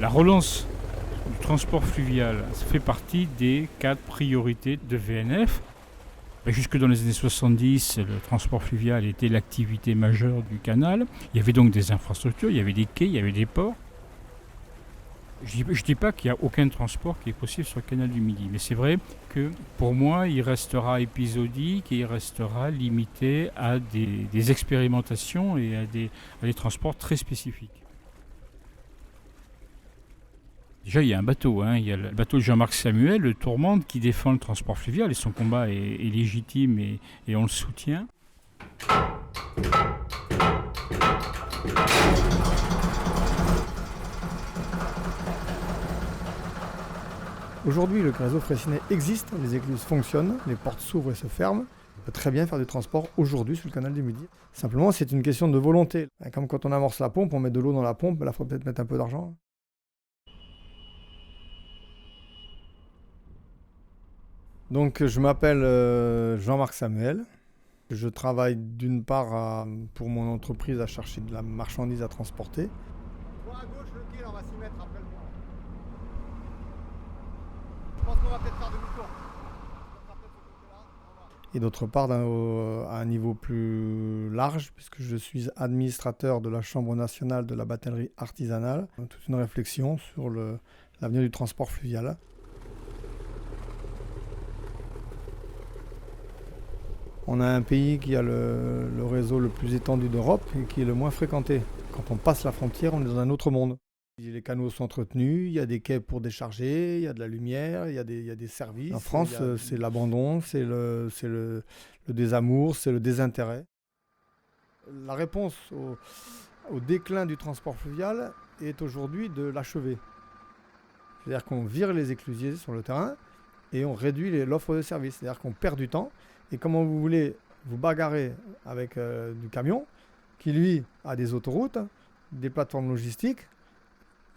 La relance du transport fluvial, ça fait partie des 4 priorités de VNF. Jusque dans les années 70, le transport fluvial était l'activité majeure du canal. Il y avait donc des infrastructures, il y avait des quais, il y avait des ports. Je ne dis pas qu'il n'y a aucun transport qui est possible sur le canal du Midi, mais c'est vrai que pour moi, il restera épisodique et il restera limité à des expérimentations et à des transports très spécifiques. Déjà, il y a un bateau, hein. Il y a le bateau de Jean-Marc Samuel, le Tourmente, qui défend le transport fluvial et son combat est légitime et on le soutient. Aujourd'hui, le réseau Freycinet existe, les écluses fonctionnent, les portes s'ouvrent et se ferment. On peut très bien faire du transport aujourd'hui sur le canal du Midi. Simplement, c'est une question de volonté. Comme quand on amorce la pompe, on met de l'eau dans la pompe, là, il faut peut-être mettre un peu d'argent. Donc, je m'appelle Jean-Marc Samuel. Je travaille d'une part pour mon entreprise à chercher de la marchandise à transporter. Voir à gauche le quai, on va s'y mettre après le pont. Je pense qu'on va peut-être faire demi-tour. Et d'autre part, à un niveau plus large, puisque je suis administrateur de la Chambre nationale de la batellerie artisanale, toute une réflexion sur l'avenir du transport fluvial. On a un pays qui a le réseau le plus étendu d'Europe et qui est le moins fréquenté. Quand on passe la frontière, on est dans un autre monde. Les canaux sont entretenus, il y a des quais pour décharger, il y a de la lumière, il y a des services. En France, c'est l'abandon, c'est le désamour, c'est le désintérêt. La réponse au déclin du transport fluvial est aujourd'hui de l'achever. C'est-à-dire qu'on vire les éclusiers sur le terrain et on réduit l'offre de service. C'est-à-dire qu'on perd du temps. Et comment vous voulez vous bagarrer avec du camion qui, lui, a des autoroutes, des plateformes logistiques,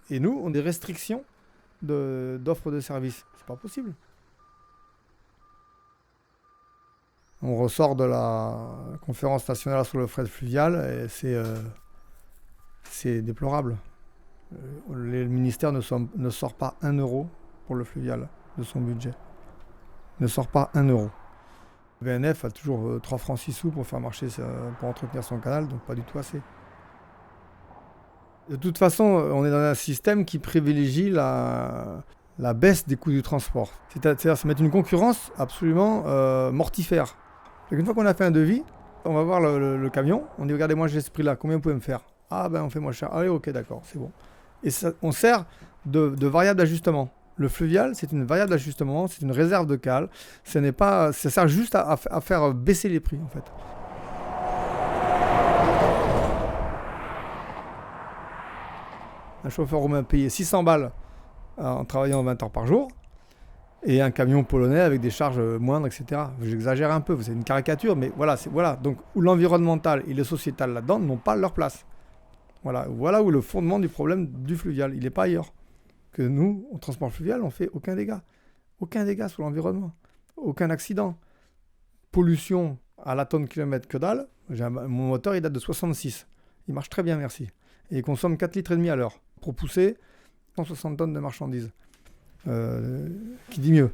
et nous, on a des restrictions d'offres de services. C'est pas possible. On ressort de la conférence nationale sur le fret fluvial et c'est déplorable. Le ministère ne sort pas 1 euro pour le fluvial de son budget. Ne sort pas 1 euro. VNF a toujours 3 francs 6 sous pour faire marcher, pour entretenir son canal, donc pas du tout assez. De toute façon, on est dans un système qui privilégie la baisse des coûts du transport. C'est-à-dire se mettre une concurrence absolument mortifère. Une fois qu'on a fait un devis, on va voir le camion, on dit regardez, moi j'ai ce prix-là, combien vous pouvez me faire? Ah ben on fait moins cher. Allez, ok, d'accord, c'est bon. Et ça, on sert de variable d'ajustement. Le fluvial, c'est une variable d'ajustement, c'est une réserve de cale. Ça sert juste à faire baisser les prix en fait. Un chauffeur roumain payait 600 balles en travaillant 20 heures par jour, et un camion polonais avec des charges moindres, etc. J'exagère un peu, c'est une caricature, mais voilà. Donc, où l'environnemental et le sociétal là-dedans n'ont pas leur place. Voilà où le fondement du problème du fluvial, il n'est pas ailleurs. Que nous, au transport fluvial, on fait aucun dégât. Aucun dégât sur l'environnement. Aucun accident. Pollution à la tonne kilomètre que dalle. Mon moteur, il date de 66. Il marche très bien, merci. Et il consomme 4,5 litres à l'heure pour pousser 160 tonnes de marchandises. Qui dit mieux?